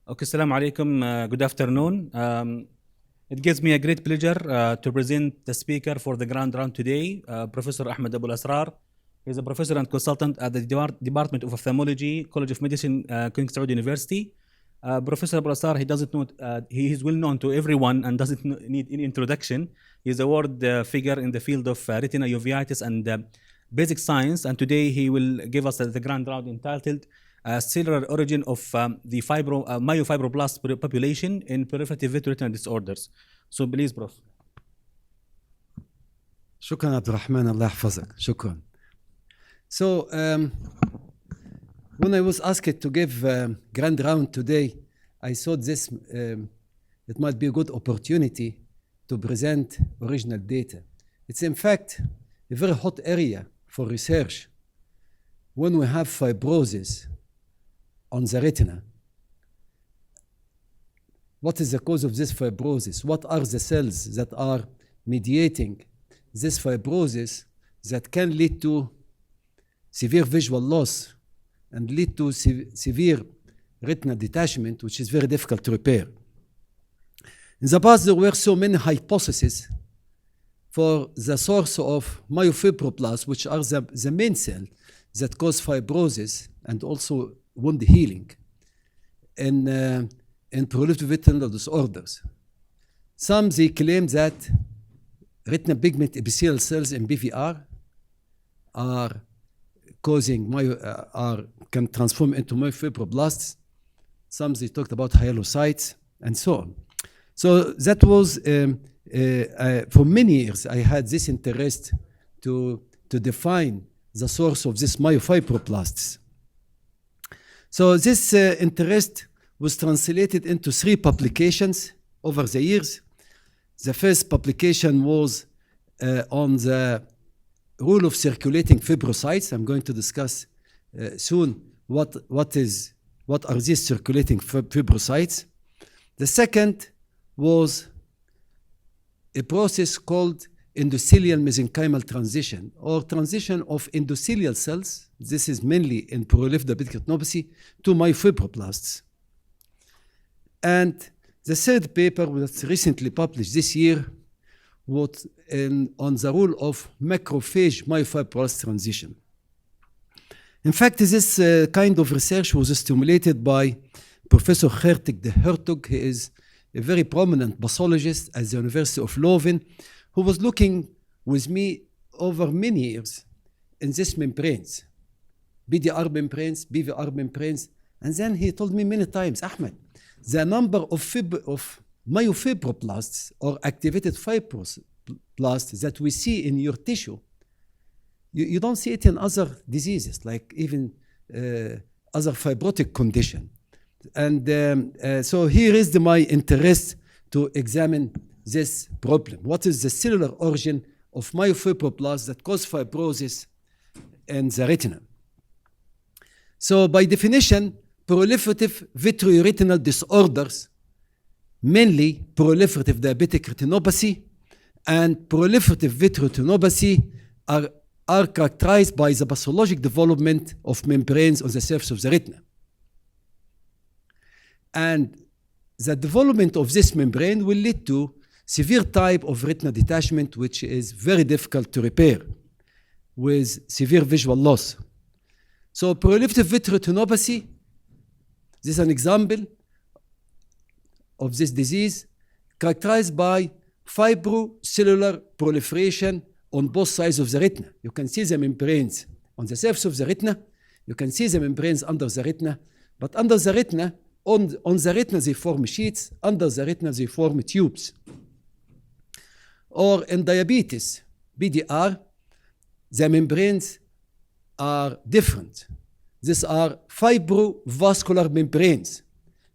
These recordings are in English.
Okay, Assalamu alaikum. Good afternoon. It gives me a great pleasure to present the speaker for the grand round today, Professor Ahmed ElAsrar. He's a professor and consultant at the Department of Ophthalmology, College of Medicine, King Saud University. Professor ElAsrar, he doesn't know, he is well known to everyone and doesn't need any introduction. He's a world figure in the field of retina uveitis and basic science, and today he will give us the grand round entitled cellular origin of the myofibroblast population in proliferative vitreoretinal disorders. So please, Prof. شكرا عبد الرحمن الله يحفظك شكرا. So when I was asked to give grand round today, I thought this it might be a good opportunity to present original data. It's in fact a very hot area for research. When we have fibrosis on the retina, what is the cause of this fibrosis? What are the cells that are mediating this fibrosis that can lead to severe visual loss and lead to severe retinal detachment, which is very difficult to repair? In the past, there were so many hypotheses for the source of myofibroblast, which are the main cell that cause fibrosis and also wound healing in proliferative vitreoretinal disorders. Some they claim that retinal pigment epithelial cells in BVR are causing can transform into myofibroblasts. Some they talked about hyelocytes and so on. So that was for many years I had this interest to define the source of this myofibroblasts. So this interest was translated into 3 publications over the years. The first publication was on the role of circulating fibrocytes. I'm going to discuss soon what are these circulating fibrocytes. The second was a process called endothelial mesenchymal transition, or transition of endothelial cells, this is mainly in proliferative diabetic retinopathy, to myofibroblasts. And the third paper was recently published this year was on the role of macrophage myofibroblast transition. In fact, this kind of research was stimulated by Professor Gertig de Hertog. He is a very prominent pathologist at the University of Leuven, who was looking with me over many years in these membranes, BDR membranes, BVR membranes, and then he told me many times, Ahmed, the number of myofibroblasts or activated fibroblasts that we see in your tissue, you don't see it in other diseases, like even other fibrotic condition. And so here is my interest to examine this problem. What is the cellular origin of myofibroblasts that cause fibrosis in the retina? So by definition, proliferative vitreoretinal disorders, mainly proliferative diabetic retinopathy and proliferative vitreoretinopathy, are characterized by the pathologic development of membranes on the surface of the retina. And the development of this membrane will lead to severe type of retinal detachment, which is very difficult to repair with severe visual loss. So proliferative vitreoretinopathy, this is an example of this disease characterized by fibrocellular proliferation on both sides of the retina. You can see the membranes on the surface of the retina. You can see the membranes under the retina. But under the retina, on the retina, they form sheets. Under the retina, they form tubes. Or in diabetes, BDR, the membranes are different. These are fibrovascular membranes.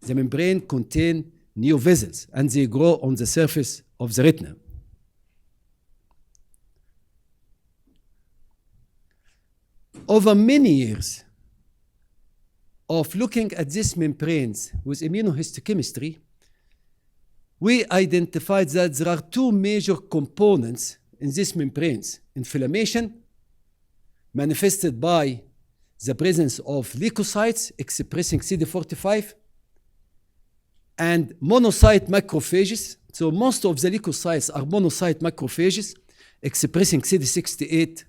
The membrane contain new vessels, and they grow on the surface of the retina. Over many years of looking at these membranes with immunohistochemistry, we identified that there are 2 major components in these membranes: inflammation, manifested by the presence of leukocytes expressing CD45, and monocyte macrophages. So most of the leukocytes are monocyte macrophages expressing CD68,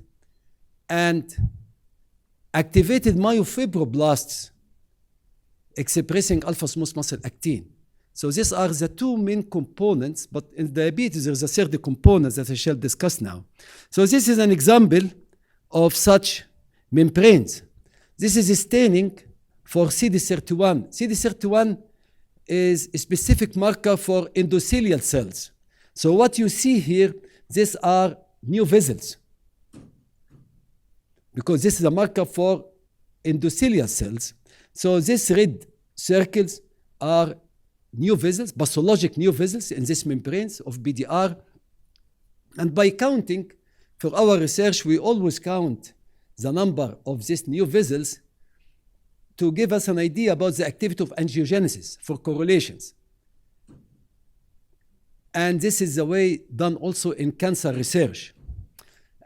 and activated myofibroblasts expressing alpha smooth muscle actin. So these are the two main components, but in diabetes there's a third component that I shall discuss now. So this is an example of such membranes. This is staining for CD31. CD31 is a specific marker for endothelial cells. So what you see here, these are new vessels, because this is a marker for endothelial cells. So these red circles are new vessels, pathologic new vessels in these membranes of BDR. And by counting, for our research, we always count the number of these new vessels to give us an idea about the activity of angiogenesis for correlations. And this is the way done also in cancer research.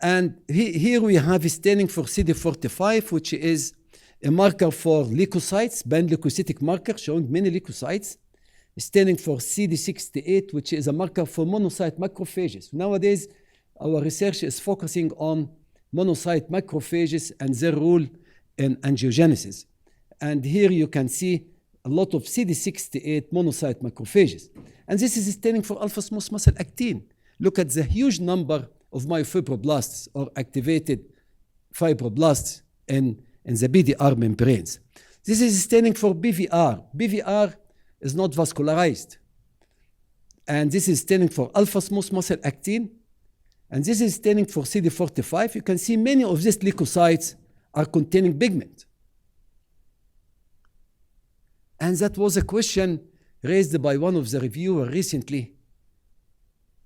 And here we have staining for CD45, which is a marker for leukocytes, pan-leukocytic marker showing many leukocytes. Staining for CD68, which is a marker for monocyte macrophages. Nowadays, our research is focusing on monocyte macrophages and their role in angiogenesis. And here you can see a lot of CD68 monocyte macrophages. And this is staining for alpha smooth muscle actin. Look at the huge number of myofibroblasts or activated fibroblasts in the BDR membranes. This is staining for BVR. BVR is not vascularized. And this is staining for alpha smooth muscle actin. And this is staining for CD45. You can see many of these leukocytes are containing pigment. And that was a question raised by one of the reviewers recently.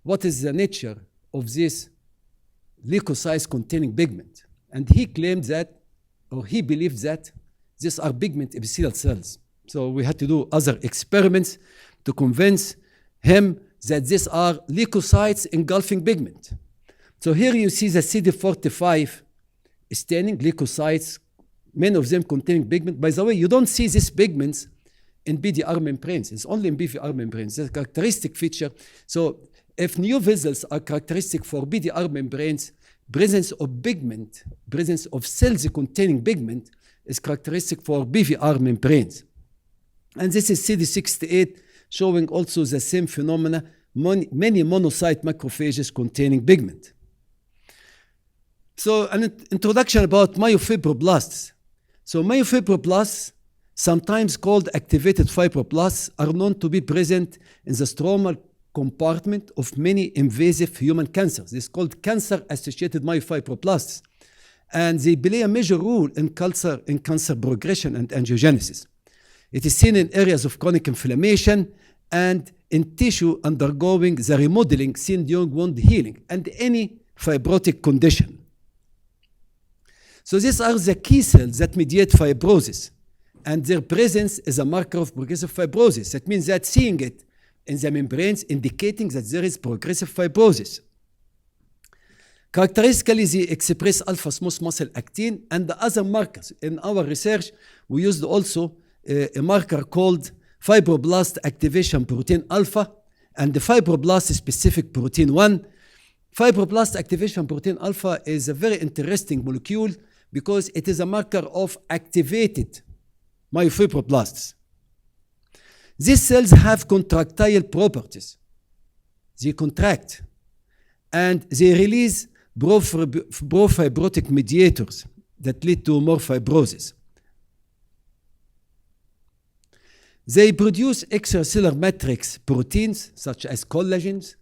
What is the nature of these leukocytes containing pigment? And he claimed that, or he believed that, these are pigment epithelial cells. So we had to do other experiments to convince him that these are leukocytes engulfing pigment. So here you see the CD45 staining leukocytes, many of them containing pigment. By the way, you don't see these pigments in BDR membranes. It's only in BVR membranes. It's a characteristic feature. So if new vessels are characteristic for BDR membranes, presence of pigment, presence of cells containing pigment is characteristic for BVR membranes. And this is CD68 showing also the same phenomena, many monocyte macrophages containing pigment. So an introduction about myofibroblasts. So myofibroblasts, sometimes called activated fibroblasts, are known to be present in the stromal compartment of many invasive human cancers. This is called cancer-associated myofibroblasts. And they play a major role in cancer progression and angiogenesis. It is seen in areas of chronic inflammation and in tissue undergoing the remodeling seen during wound healing and any fibrotic condition. So these are the key cells that mediate fibrosis, and their presence is a marker of progressive fibrosis. That means that seeing it in the membranes indicating that there is progressive fibrosis. Characteristically, they express alpha smooth muscle actin and the other markers. In our research, we used also a marker called fibroblast activation protein alpha and the fibroblast specific protein 1. Fibroblast activation protein alpha is a very interesting molecule because it is a marker of activated myofibroblasts. These cells have contractile properties. They contract and they release profibrotic mediators that lead to more fibrosis. They produce extracellular matrix proteins such as collagens,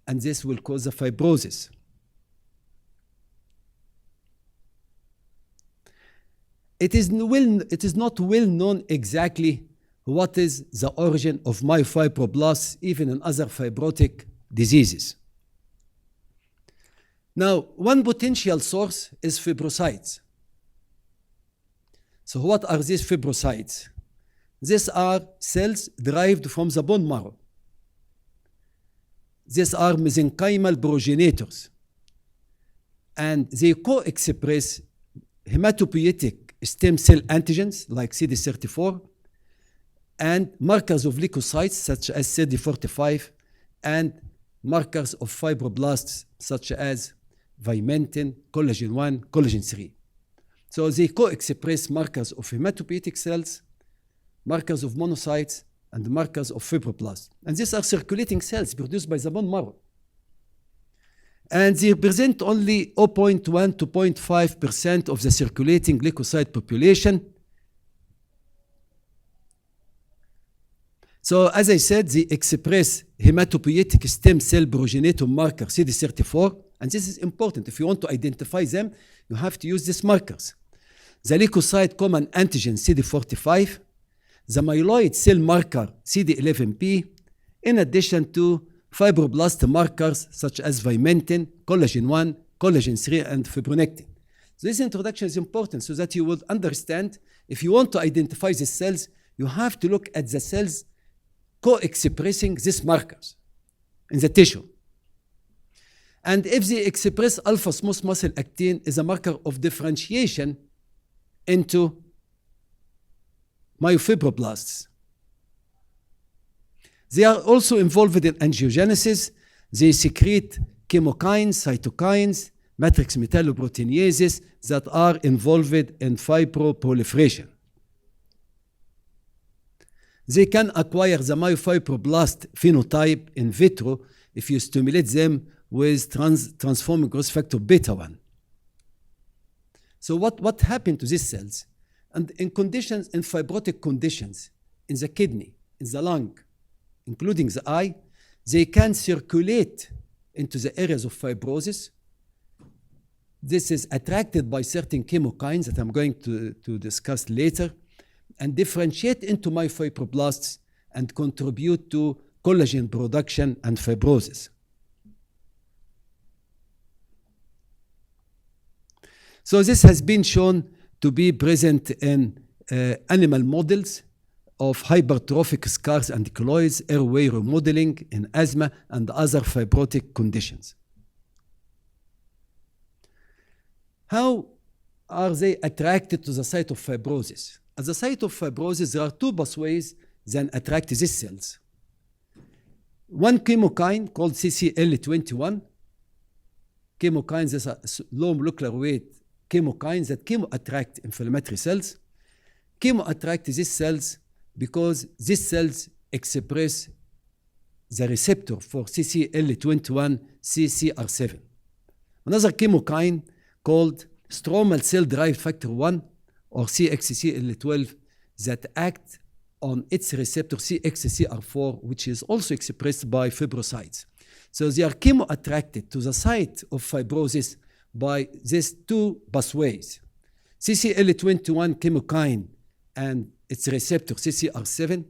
and this will cause the fibrosis. It is not well known exactly what is the origin of myofibroblasts, even in other fibrotic diseases. Now, one potential source is fibrocytes. So what are these fibrocytes? These are cells derived from the bone marrow. These are mesenchymal progenitors. And they co-express hematopoietic stem cell antigens like CD34 and markers of leukocytes such as CD45 and markers of fibroblasts such as vimentin, collagen 1, collagen 3. So they co-express markers of hematopoietic cells, markers of monocytes, and markers of fibroblasts. And these are circulating cells produced by the bone marrow. And they represent only 0.1 to 0.5% of the circulating leukocyte population. So as I said, they express hematopoietic stem cell progenitor marker CD34, and this is important. If you want to identify them, you have to use these markers. The leukocyte common antigen CD45, the myeloid cell marker CD11P, in addition to fibroblast markers such as vimentin, collagen 1, collagen 3, and fibronectin. So this introduction is important so that you will understand if you want to identify these cells, you have to look at the cells co-expressing these markers in the tissue. And if they express alpha smooth muscle actin is a marker of differentiation into myofibroblasts. They are also involved in angiogenesis. They secrete chemokines, cytokines, matrix metalloproteinases that are involved in fibroproliferation. They can acquire the myofibroblast phenotype in vitro if you stimulate them with transforming growth factor beta 1. So what happened to these cells? And in conditions, in fibrotic conditions, in the kidney, in the lung, including the eye, they can circulate into the areas of fibrosis. This is attracted by certain chemokines that I'm going to discuss later, and differentiate into myofibroblasts and contribute to collagen production and fibrosis. So this has been shown to be present in animal models of hypertrophic scars and keloids, airway remodeling in asthma and other fibrotic conditions. How are they attracted to the site of fibrosis? At the site of fibrosis, there are two pathways that attract these cells. One chemokine called CCL21. Chemokines is a low molecular weight chemokines that chemo-attract inflammatory cells. Chemo-attract these cells because these cells express the receptor for CCL21 CCR7. Another chemokine called stromal cell-derived factor 1 or CXCL12 that act on its receptor CXCR4, which is also expressed by fibrocytes. So they are chemo-attracted to the site of fibrosis by these two pathways. CCL21 chemokine and its receptor CCR7,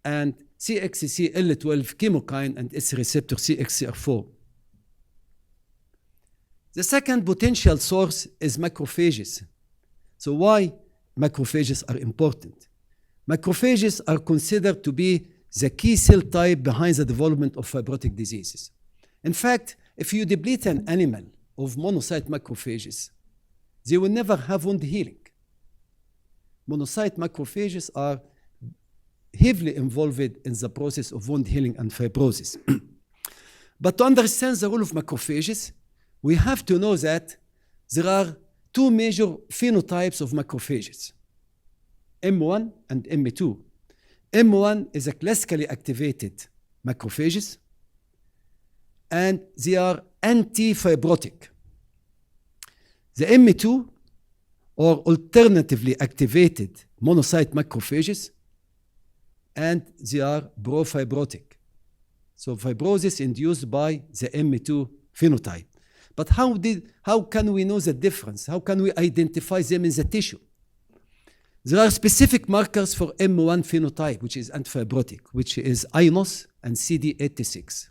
and CXCL12 chemokine and its receptor CXCR4. The second potential source is macrophages. So why macrophages are important? Macrophages are considered to be the key cell type behind the development of fibrotic diseases. In fact, if you deplete an animal of monocyte macrophages, they will never have wound healing. Monocyte macrophages are heavily involved in the process of wound healing and fibrosis. But to understand the role of macrophages, we have to know that there are two major phenotypes of macrophages, M1 and M2. M1 is a classically activated macrophages, and they are anti-fibrotic. The M2, or alternatively activated monocyte macrophages, and they are pro-fibrotic. So fibrosis induced by the M2 phenotype. But how can we know the difference? How can we identify them in the tissue? There are specific markers for M1 phenotype, which is antifibrotic, which is INOS and CD86.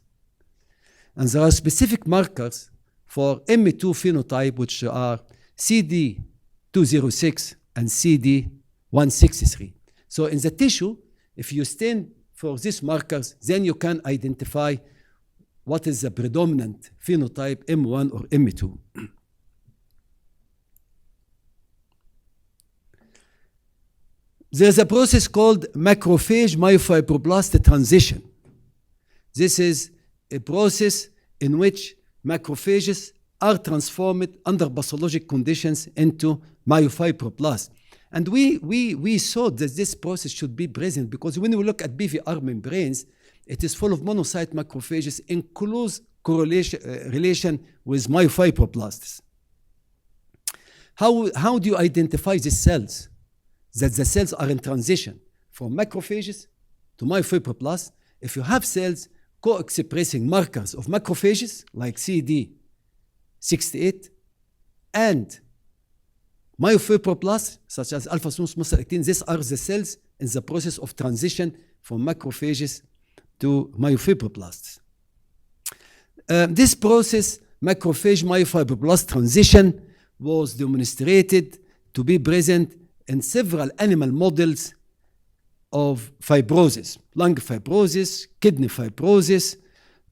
And there are specific markers for M2 phenotype, which are CD206 and CD163. So in the tissue, if you stain for these markers, then you can identify what is the predominant phenotype, M1 or M2. there's a process called macrophage myofibroblast transition. This is a process in which macrophages are transformed under pathologic conditions into myofibroblast. And we thought that this process should be present because when we look at BVR membranes, it is full of monocyte macrophages in close relation with myofibroblasts. How do you identify these cells? That the cells are in transition from macrophages to myofibroblasts. If you have cells co-expressing markers of macrophages like CD68 and myofibroblasts such as alpha smooth muscle actin, these are the cells in the process of transition from macrophages to myofibroblasts. This process, macrophage myofibroblast transition, was demonstrated to be present in several animal models of fibrosis: lung fibrosis, kidney fibrosis,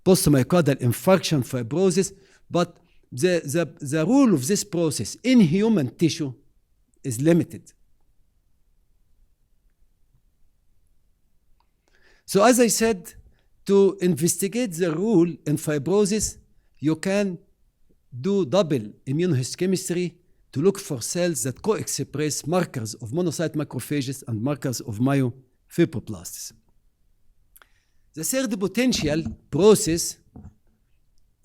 post-myocardial infarction fibrosis. But the role of this process in human tissue is limited. So as I said, to investigate the role in fibrosis, you can do double immunohistochemistry to look for cells that co-express markers of monocyte macrophages and markers of myofibroblasts. The third potential process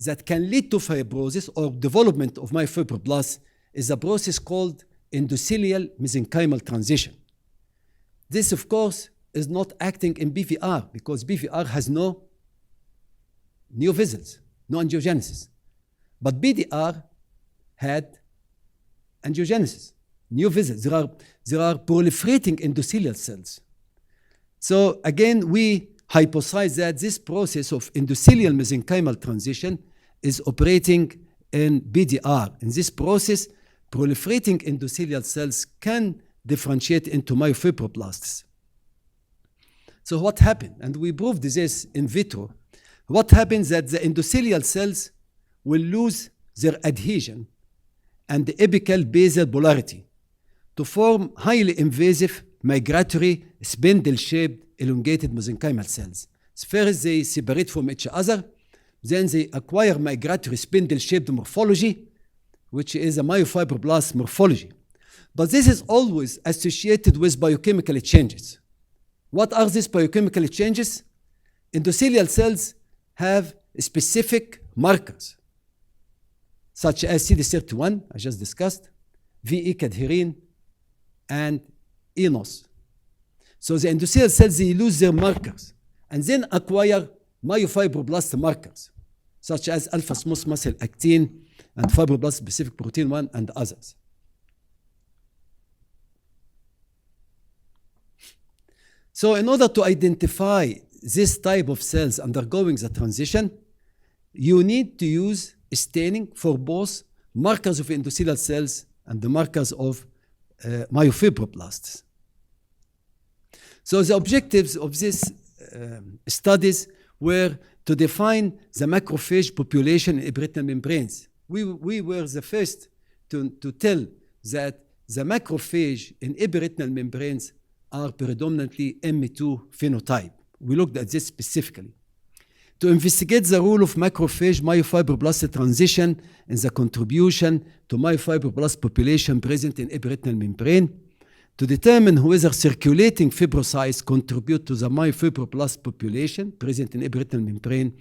that can lead to fibrosis or development of myofibroblasts is a process called endothelial mesenchymal transition. This, of course, is not acting in BVR because BVR has no neovessels, no angiogenesis. But BDR had angiogenesis, neovessels. There are proliferating endothelial cells. So again, we hypothesize that this process of endothelial mesenchymal transition is operating in BDR. In this process, proliferating endothelial cells can differentiate into myofibroblasts. So what happened? And we proved this in vitro. What happens that the endothelial cells will lose their adhesion and the apical basal polarity to form highly invasive migratory spindle-shaped elongated mesenchymal cells. First they separate from each other, then they acquire migratory spindle-shaped morphology, which is a myofibroblast morphology. But this is always associated with biochemical changes. What are these biochemical changes? Endothelial cells have specific markers, such as CD31, I just discussed, VE cadherin, and eNOS. So the endothelial cells, they lose their markers and then acquire myofibroblast markers, such as alpha smooth muscle actin and fibroblast specific protein 1 and others. So in order to identify this type of cells undergoing the transition, you need to use staining for both markers of endothelial cells and the markers of myofibroblasts. So the objectives of these studies were to define the macrophage population in epiretinal membranes. We were the first to tell that the macrophage in epiretinal membranes are predominantly M2 phenotype. We looked at this specifically. To investigate the role of macrophage myofibroblast transition and the contribution to myofibroblast population present in epiretinal membrane, to determine whether circulating fibrocytes contribute to the myofibroblast population present in epiretinal membrane,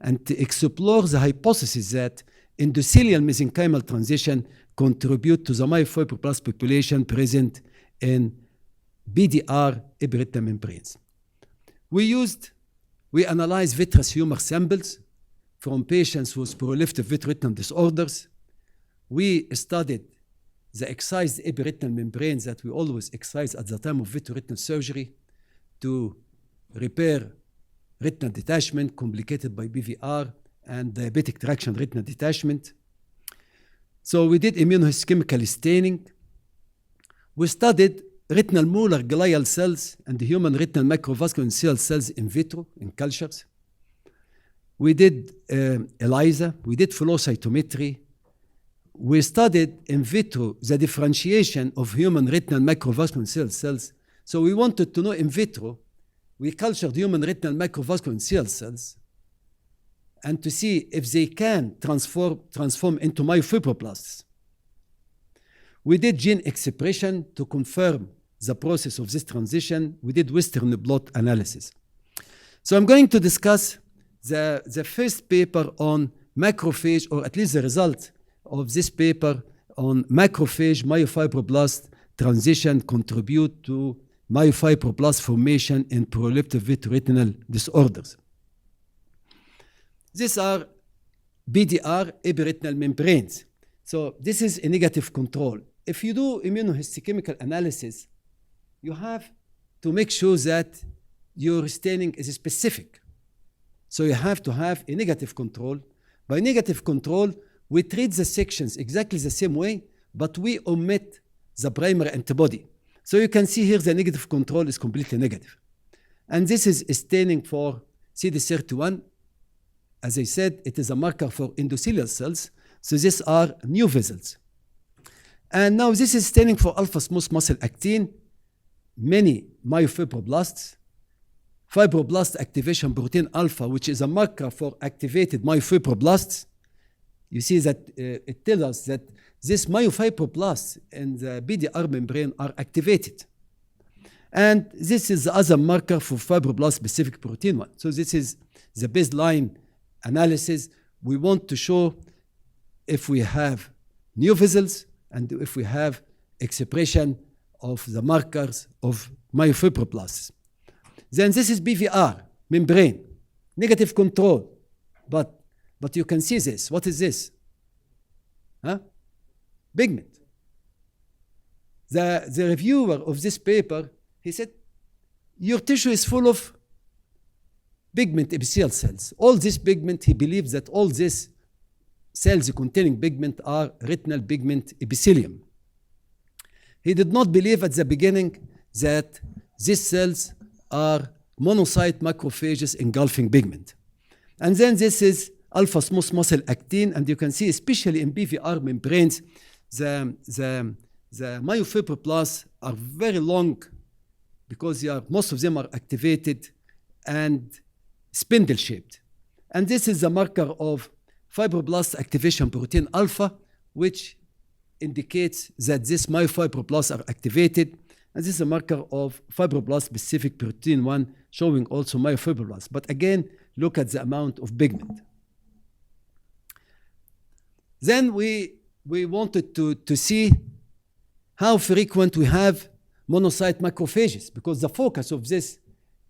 and to explore the hypothesis that endothelial mesenchymal transition contribute to the myofibroblast population present in BDR epiretinal membranes. We analyzed vitreous humor samples from patients with proliferative vitreoretinal disorders. We studied the excised epiretinal membranes that we always excise at the time of vitreoretinal surgery to repair retinal detachment complicated by BVR and diabetic traction retinal detachment. So we did immunohistochemical staining. We studied retinal molar glial cells and the human retinal macrovascular endothelial cells in vitro, in cultures. We did ELISA, we did flow cytometry. We studied in vitro the differentiation of human retinal macrovascular endothelial cells So we wanted to know in vitro, we cultured human retinal microvascular endothelial cells and to see if they can transform into myofibroblasts. We did gene expression to confirm the process of this transition. We did Western blot analysis. So I'm going to discuss the first paper on macrophage, or at least the result of this paper on macrophage myofibroblast transition contribute to myofibroblast formation in proliferative vitreoretinal disorders. These are BDR epiretinal membranes. So this is a negative control. If you do immunohistochemical analysis, you have to make sure that your staining is specific. So you have to have a negative control. By negative control, we treat the sections exactly the same way, but we omit the primary antibody. So you can see here the negative control is completely negative. And this is staining for CD31. As I said, it is a marker for endothelial cells. So these are new vessels. And now this is staining for alpha smooth muscle actin, many myofibroblasts, fibroblast activation protein alpha, which is a marker for activated myofibroblasts. You see that it tells us that these myofibroblasts in the BDR membrane are activated. And this is the other marker for fibroblast-specific protein 1. So this is the baseline analysis. We want to show if we have new vessels and if we have expression of the markers of myofibroblasts. Then this is BVR, membrane, negative control. But you can see this. What is this? Huh? Pigment. The reviewer of this paper, he said, your tissue is full of pigment epithelial cells. All this pigment, he believes that all these cells containing pigment are retinal pigment epithelium. He did not believe at the beginning that these cells are monocyte macrophages engulfing pigment. And then this is alpha smooth muscle actin, and you can see, especially in BVR membranes, the myofibroblasts are very long because most of them are activated and spindle-shaped. And this is the marker of fibroblast activation protein alpha, which indicates that these myofibroblasts are activated. And this is a marker of fibroblast-specific protein 1, showing also myofibroblasts. But again, look at the amount of pigment. Then we wanted to see how frequent we have monocyte macrophages, because the focus of this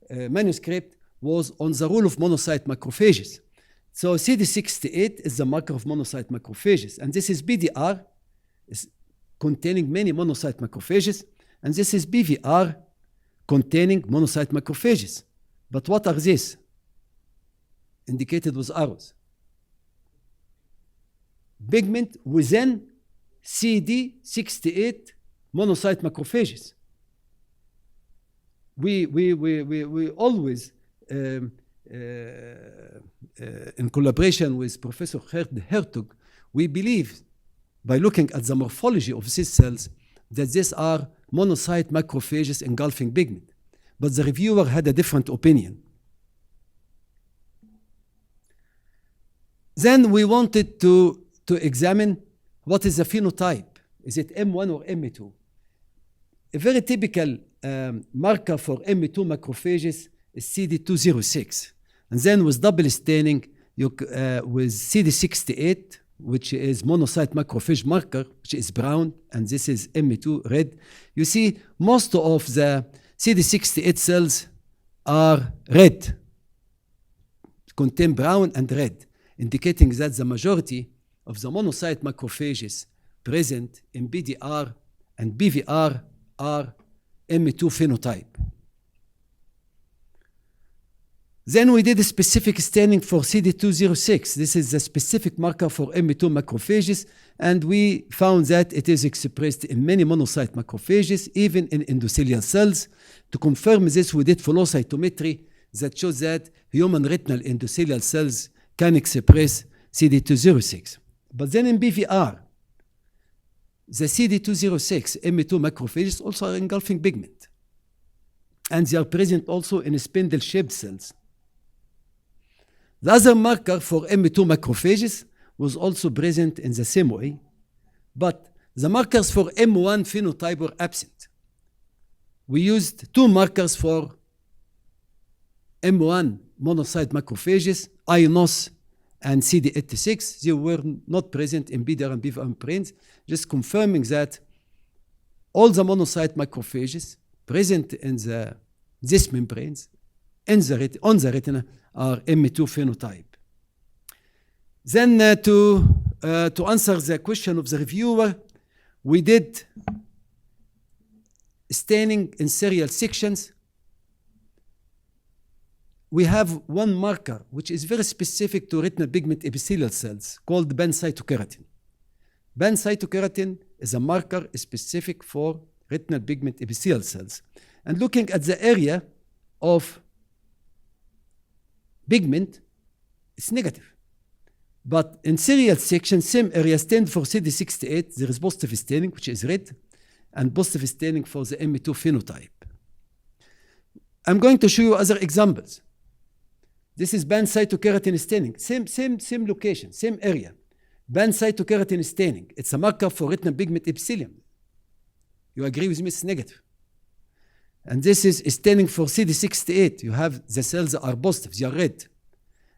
manuscript was on the role of monocyte macrophages. So CD68 is the marker of monocyte macrophages, and this is BDR, is containing many monocyte macrophages, and this is BVR containing monocyte macrophages. But what are these? Indicated with arrows. Pigment within CD68 monocyte macrophages. We always, in collaboration with Professor Hertog, we believe, by looking at the morphology of these cells, that these are monocyte macrophages engulfing pigment. But the reviewer had a different opinion. Then we wanted to examine what is the phenotype. Is it M1 or M2? A very typical marker for M2 macrophages is CD206. And then with double staining, with CD68, which is monocyte macrophage marker, which is brown, and this is M2 red, you see most of the CD68 cells are red, contain brown and red, indicating that the majority of the monocyte macrophages present in BDR and BVR are M2 phenotype. Then we did a specific staining for CD206. This is a specific marker for M2 macrophages, and we found that it is expressed in many monocyte macrophages, even in endothelial cells. To confirm this, we did flow cytometry that shows that human retinal endothelial cells can express CD206. But then in BVR, the CD206 M2 macrophages also are engulfing pigment. and they are present also in spindle-shaped cells. The other marker for M2 macrophages was also present in the same way, but the markers for M1 phenotype were absent. We used two markers for M1 monocyte macrophages, INOS and CD86. They were not present in BDR and BVR membranes, just confirming that all the monocyte macrophages present in these membranes on the retina are M2 phenotype. Then to answer the question of the reviewer, we did staining in serial sections. We have one marker which is very specific to retinal pigment epithelial cells called pancytokeratin. Pancytokeratin is a marker specific for retinal pigment epithelial cells. And looking at the area of pigment, it's negative. But in serial section, same area stained for CD68, there is positive staining, which is red, and positive staining for the M2 phenotype. I'm going to show you other examples. This is pancytokeratin staining, same location, same area. Pancytokeratin staining, it's a marker for retinal pigment epithelium. You agree with me, it's negative. And this is staining for CD68. You have the cells are positive, they are red.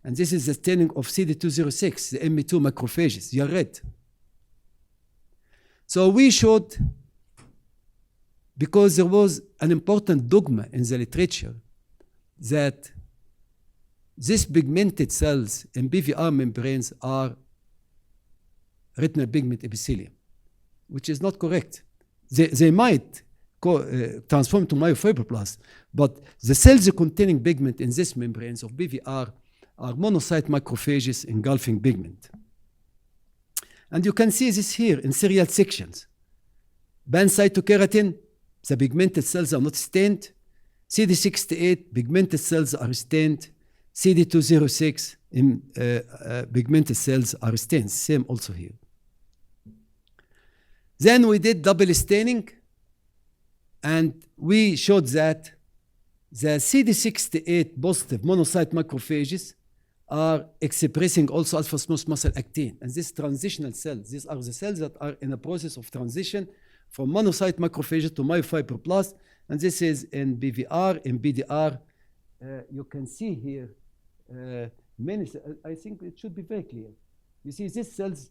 And this is the staining of CD206, the M2 macrophages, they are red. So we showed, because there was an important dogma in the literature that these pigmented cells in BVR membranes are retinal pigment epithelium, which is not correct. They might transform to myofibroblast, but the cells containing pigment in these membranes of BVR are monocyte macrophages engulfing pigment. And you can see this here in serial sections. Pancytokeratin, the pigmented cells are not stained. CD68, pigmented cells are stained. CD206, pigmented cells are stained. Same also here. Then we did double staining, and we showed that the CD68 positive monocyte macrophages are expressing also alpha smooth muscle actin. And these transitional cells, these are the cells that are in a process of transition from monocyte macrophages to myofibroblast. And this is in BVR, in BDR. You can see here many, I think it should be very clear. You see, these cells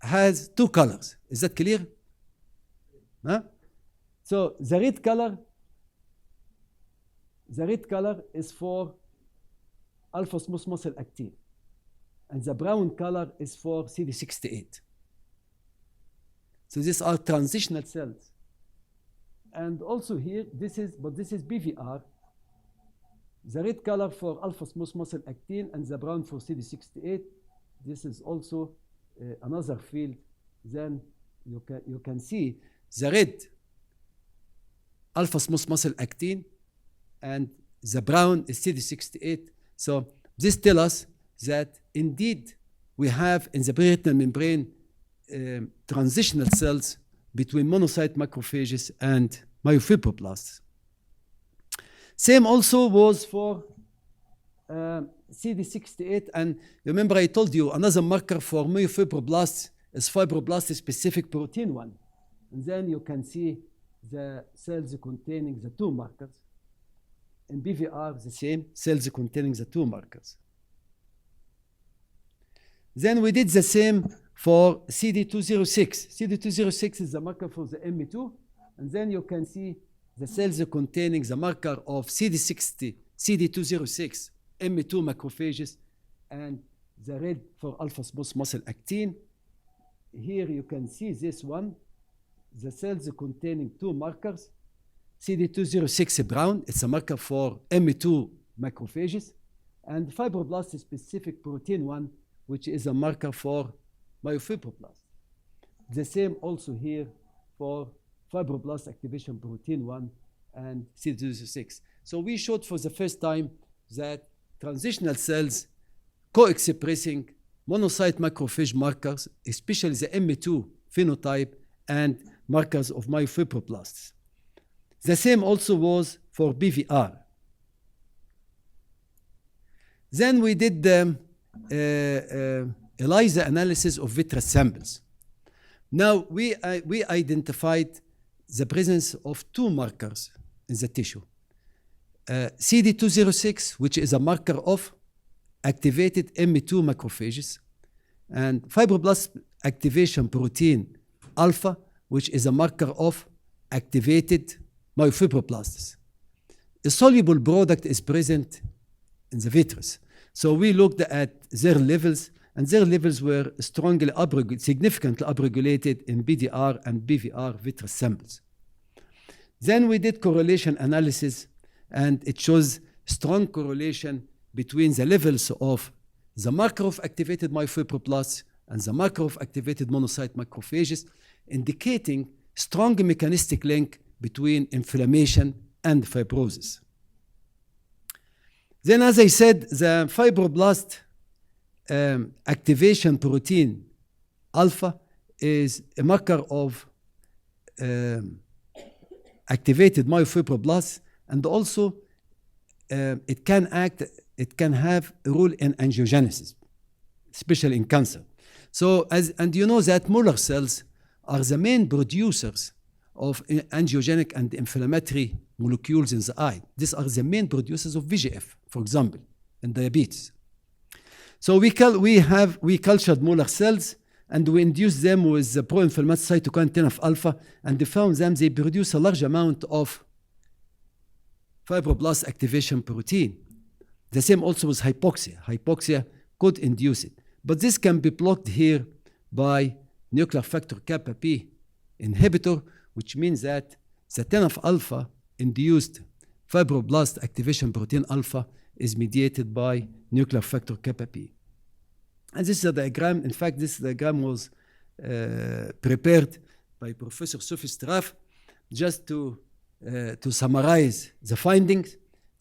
has two colors. Is that clear? Huh? So the red color is for alpha smooth muscle actin, and the brown color is for CD68. So these are transitional cells. And also here, this is BVR. The red color for alpha smooth muscle actin and the brown for CD68. This is also another field. Then you can see the red alpha smooth muscle actin and the brown is CD68. So this tells us that indeed we have in the periretinal membrane transitional cells between monocyte macrophages and myofibroblasts. Same also was for CD68, and remember I told you another marker for myofibroblasts is fibroblast-specific protein 1. And then you can see the cells containing the two markers. In BVR, the same, cells containing the two markers. Then we did the same for CD206. CD206 is the marker for the M2, and then you can see the cells containing the marker of CD60, CD206, M2 macrophages, and the red for alpha smooth muscle actin. Here you can see this one, the cells containing two markers. CD206 brown, it's a marker for M2 macrophages, and fibroblast-specific protein 1, which is a marker for myofibroblast. The same also here for fibroblast activation protein 1 and CD206. So we showed for the first time that transitional cells co-expressing monocyte macrophage markers, especially the M2 phenotype and markers of myofibroblasts. The same also was for BVR. Then we did ELISA analysis of vitreous samples. Now we identified the presence of two markers in the tissue. CD206, which is a marker of activated M2 macrophages, and fibroblast activation protein alpha, which is a marker of activated myofibroblasts. A soluble product is present in the vitreous. So we looked at their levels, and their levels were significantly upregulated in BDR and BVR vitreous samples. Then we did correlation analysis, and it shows strong correlation between the levels of the marker of activated myofibroblasts and the marker of activated monocyte macrophages, indicating strong mechanistic link between inflammation and fibrosis. Then, as I said, the fibroblast activation protein alpha is a marker of activated myofibroblasts, and also it can have a role in angiogenesis, especially in cancer. So, and you know that Muller cells are the main producers of angiogenic and inflammatory molecules in the eye. These are the main producers of VEGF, for example, in diabetes. So we cultured Muller cells, and we induced them with the pro-inflammatory cytokine TNF-alpha, and they found them they produce a large amount of fibroblast activation protein. The same also with hypoxia. Hypoxia could induce it. But this can be blocked here by nuclear factor kappa B inhibitor, which means that the TNF-alpha induced fibroblast activation protein alpha is mediated by nuclear factor kappa B. And this is a diagram. In fact, this diagram was prepared by Professor Sophie Straff just to summarize the findings,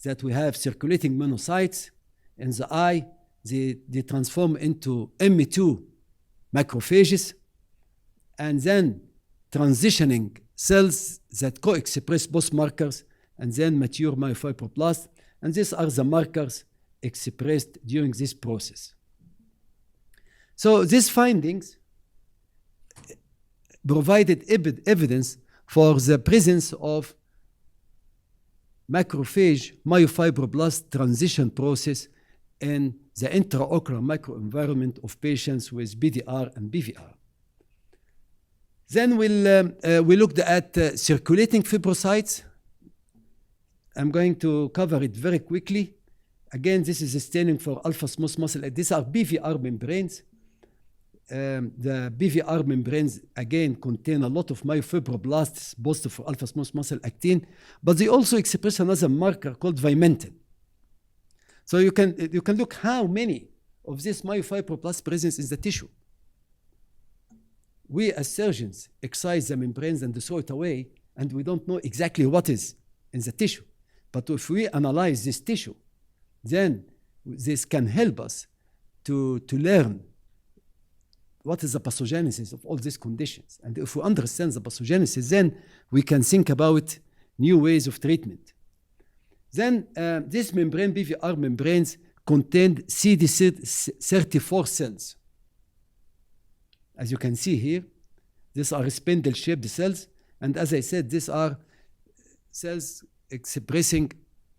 that we have circulating monocytes in the eye. They transform into M2 macrophages, and then transitioning cells that co-express both markers, and then mature myofibroblasts. And these are the markers expressed during this process. So these findings provided evidence for the presence of macrophage myofibroblast transition process in the intraocular microenvironment of patients with BDR and BVR. Then we looked at circulating fibrocytes. I'm going to cover it very quickly. Again, this is a staining for alpha smooth muscle. These are BVR membranes. The BVR membranes, again, contain a lot of myofibroblasts, both for alpha smooth muscle actin, but they also express another marker called vimentin. So you can look how many of this myofibroblasts presence in the tissue. We as surgeons excise the membranes and throw it away, and we don't know exactly what is in the tissue. But if we analyze this tissue, then this can help us to learn what is the pathogenesis of all these conditions. And if we understand the pathogenesis, then we can think about new ways of treatment. Then this membrane, BVR membranes, contained CD34 cells. As you can see here, these are spindle-shaped cells. And as I said, these are cells expressing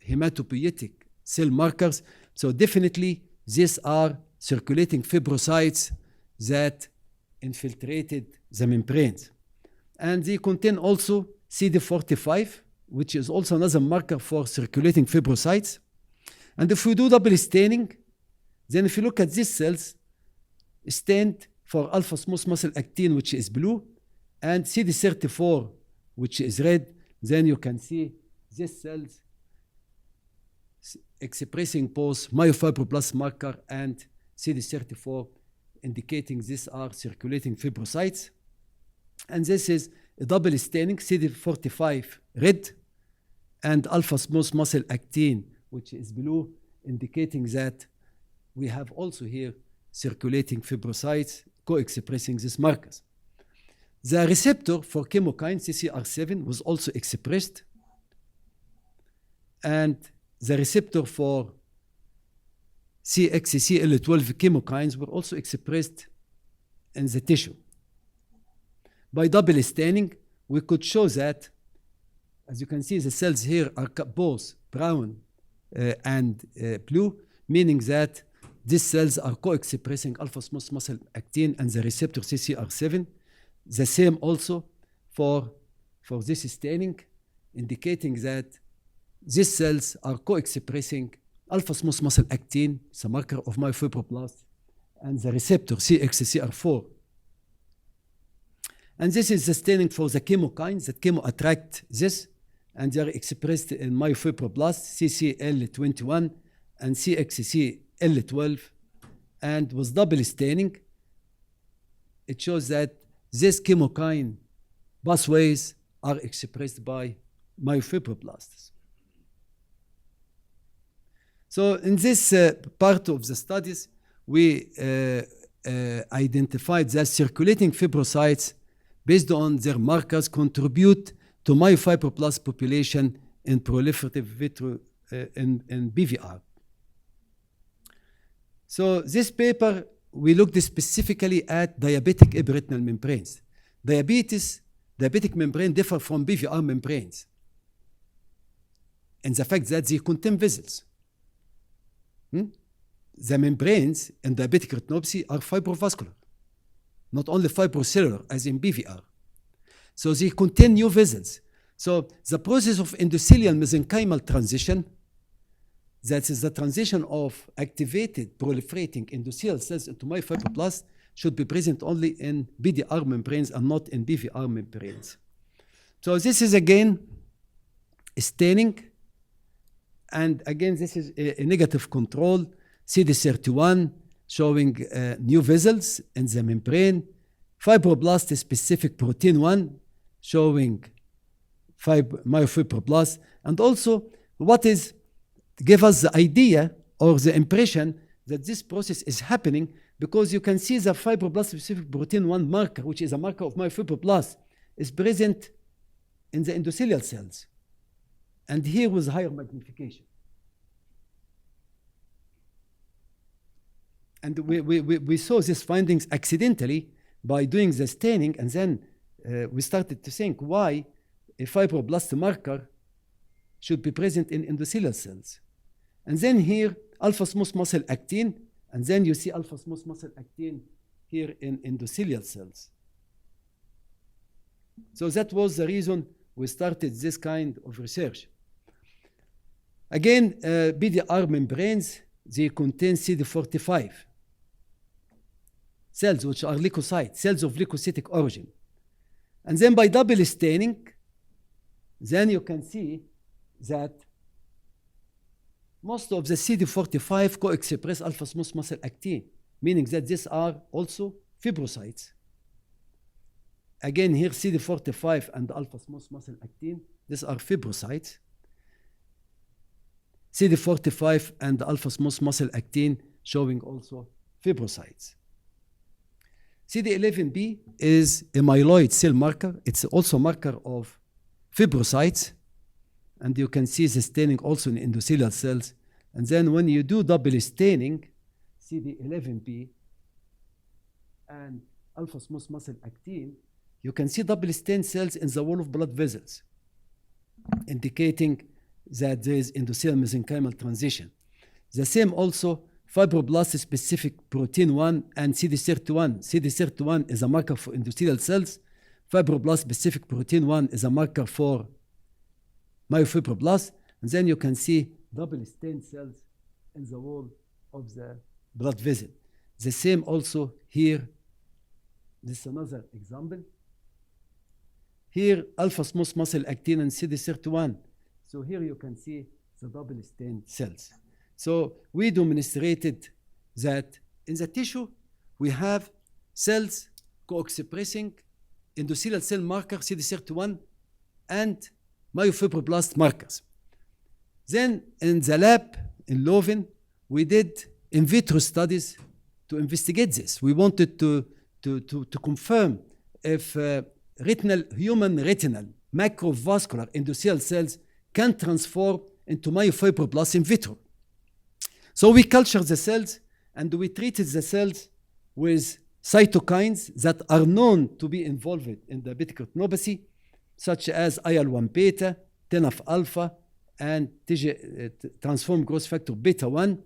hematopoietic cell markers. So definitely, these are circulating fibrocytes that infiltrated the membranes. And they contain also CD45, which is also another marker for circulating fibrocytes. And if we do double staining, then if you look at these cells, stained for alpha smooth muscle actin, which is blue, and CD34, which is red, then you can see these cells expressing both myofibroblast marker and CD34, indicating these are circulating fibrocytes. And this is a double staining, CD45 red and alpha smooth muscle actin, which is blue, indicating that we have also here circulating fibrocytes co-expressing these markers. The receptor for chemokine, CCR7, was also expressed and the receptor for CXCL12 chemokines were also expressed in the tissue. By double staining, we could show that, as you can see, the cells here are both brown and blue, meaning that these cells are co-expressing alpha smooth muscle actin and the receptor CCR7. The same also for this staining, indicating that these cells are co-expressing alpha smooth muscle actin, it's a marker of myofibroblast, and the receptor CXCR4. And this is the staining for the chemokines that chemo attract this, and they are expressed in myofibroblast, CCL21 and CXCL12. And with double staining, it shows that these chemokine pathways are expressed by myofibroblasts. So in this part of the studies, we identified that circulating fibrocytes, based on their markers, contribute to myofibroblast population in proliferative in BVR. So this paper, we looked specifically at diabetic epiretinal membranes. Diabetic membrane differ from BVR membranes in the fact that they contain vessels. The membranes in diabetic retinopathy are fibrovascular, not only fibrocellular as in BVR. So they contain new vessels. So the process of endothelial mesenchymal transition, that is the transition of activated proliferating endothelial cells into myofibroblast, should be present only in BDR membranes and not in BVR membranes. So this is again staining, and again this is a negative control, CD31 showing new vessels in the membrane, fibroblast specific protein 1 showing myofibroblast, and also what is give us the idea or the impression that this process is happening, because you can see the fibroblast specific protein 1 marker, which is a marker of myofibroblast, is present in the endothelial cells, and here with higher magnification. And we saw these findings accidentally by doing the staining, and then we started to think why a fibroblast marker should be present in endothelial cells. And then here, alpha smooth muscle actin, and then you see alpha smooth muscle actin here in endothelial cells. So that was the reason we started this kind of research. Again, BDR membranes, they contain CD45 cells, which are leukocytes, cells of leukocytic origin. And then by double staining, then you can see that most of the CD45 co-express alpha smooth muscle actin, meaning that these are also fibrocytes. Again, here CD45 and alpha smooth muscle actin, these are fibrocytes. CD45 and alpha smooth muscle actin showing also fibrocytes. CD11B is a myeloid cell marker. It's also a marker of fibrocytes. And you can see the staining also in endothelial cells. And then when you do double staining, CD11B and alpha smooth muscle actin, you can see double stained cells in the wall of blood vessels, indicating that there is endothelial mesenchymal transition. The same also fibroblast specific protein 1 and CD31. CD31 is a marker for endothelial cells. Fibroblast specific protein 1 is a marker for myofibroblast, and then you can see double stained cells in the wall of the blood vessel. The same also here. This is another example. Here, alpha smooth muscle actin and CD31. So here you can see the double stained cells. So we demonstrated that in the tissue, we have cells co-expressing endothelial cell marker CD31 and myofibroblast markers. Then in the lab in Leuven, we did in vitro studies to investigate this. We wanted to confirm if human retinal macrovascular endothelial cells can transform into myofibroblasts in vitro. So we cultured the cells and we treated the cells with cytokines that are known to be involved in diabetic retinopathy, such as IL-1 beta, TNF alpha, and transform growth factor beta 1.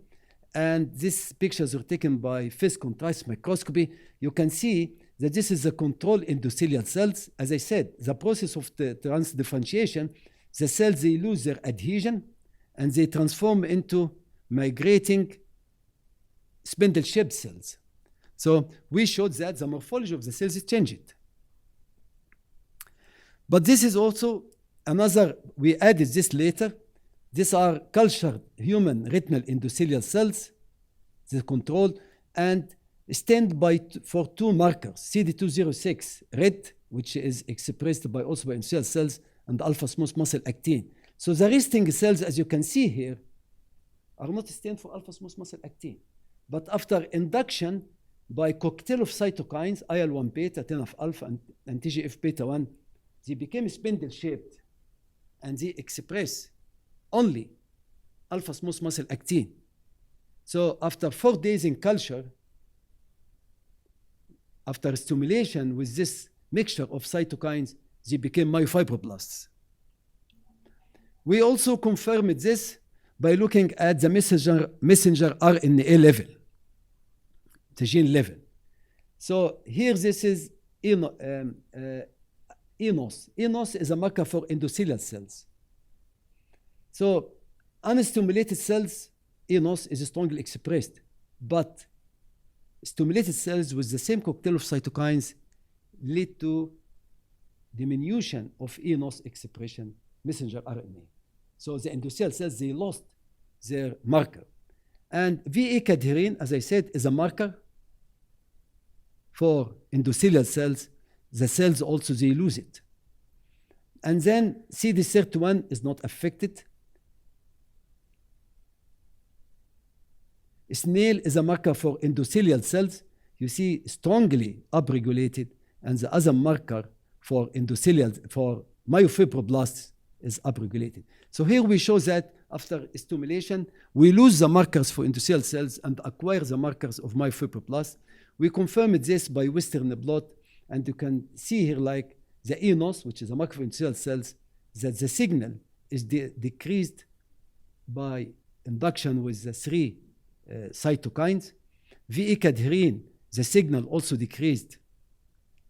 And these pictures are taken by fifth contrast microscopy. You can see that this is the control endothelial cells. As I said, the process of the transdifferentiation, the cells, they lose their adhesion and they transform into migrating spindle-shaped cells. So we showed that the morphology of the cells is changed. But this is also another, we added this later. These are cultured human retinal endothelial cells, the control, and stand for two markers, CD206, red, which is expressed also by endothelial cells, and alpha smooth muscle actin. So the resting cells, as you can see here, are not stand for alpha smooth muscle actin. But after induction by cocktail of cytokines, IL-1 beta, TNF alpha, and TGF beta 1, they became spindle-shaped, and they express only alpha smooth muscle actin. So after 4 days in culture, after stimulation with this mixture of cytokines, they became myofibroblasts. We also confirmed this by looking at the messenger RNA level, the gene level. So here this is ENOS. ENOS is a marker for endothelial cells. So unstimulated cells, ENOS is strongly expressed, but stimulated cells with the same cocktail of cytokines lead to diminution of ENOS expression, messenger RNA. So the endothelial cells, they lost their marker. And VA cadherin, as I said, is a marker for endothelial cells. The cells also, they lose it. And then CD31 is not affected. SNAIL is a marker for endothelial cells. You see strongly upregulated, and the other marker for endothelial, for myofibroblasts is upregulated. So here we show that after stimulation, we lose the markers for endothelial cells and acquire the markers of myofibroblasts. We confirmed this by Western blot, and you can see here like the ENOS, which is a marker for endothelial cells, that the signal is decreased by induction with the 3 cytokines. VA cadherin, the signal also decreased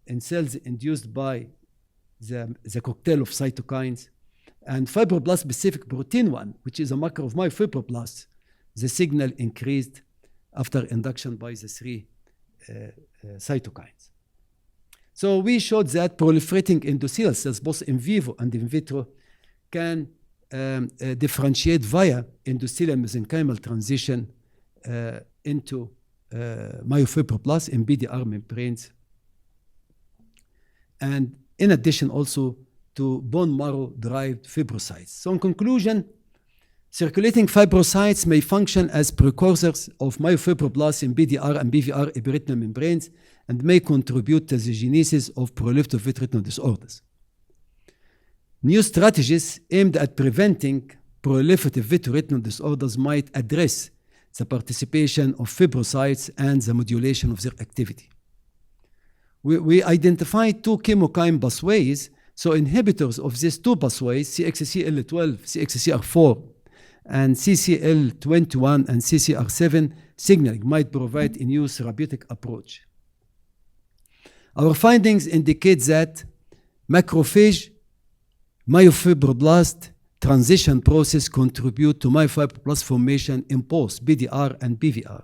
in cells induced by the cocktail of cytokines. And fibroblast-specific protein 1, which is a marker of myofibroblasts, the signal increased after induction by the 3 cytokines. So we showed that proliferating endothelial cells, both in vivo and in vitro, can differentiate via endothelial mesenchymal transition into myofibroblasts in BDR membranes, and in addition also to bone marrow-derived fibrocytes. So in conclusion, circulating fibrocytes may function as precursors of myofibroblasts in BDR and BVR epiretinal membranes and may contribute to the genesis of proliferative vitreoretinal disorders. New strategies aimed at preventing proliferative vitreoretinal disorders might address the participation of fibrocytes and the modulation of their activity. We identified 2 chemokine pathways, so inhibitors of these 2 pathways, CXCL12, CXCR4, and CCL21 and CCR7 signaling might provide a new therapeutic approach. Our findings indicate that macrophage myofibroblast transition process contribute to myofibroblast formation in both BDR and BVR.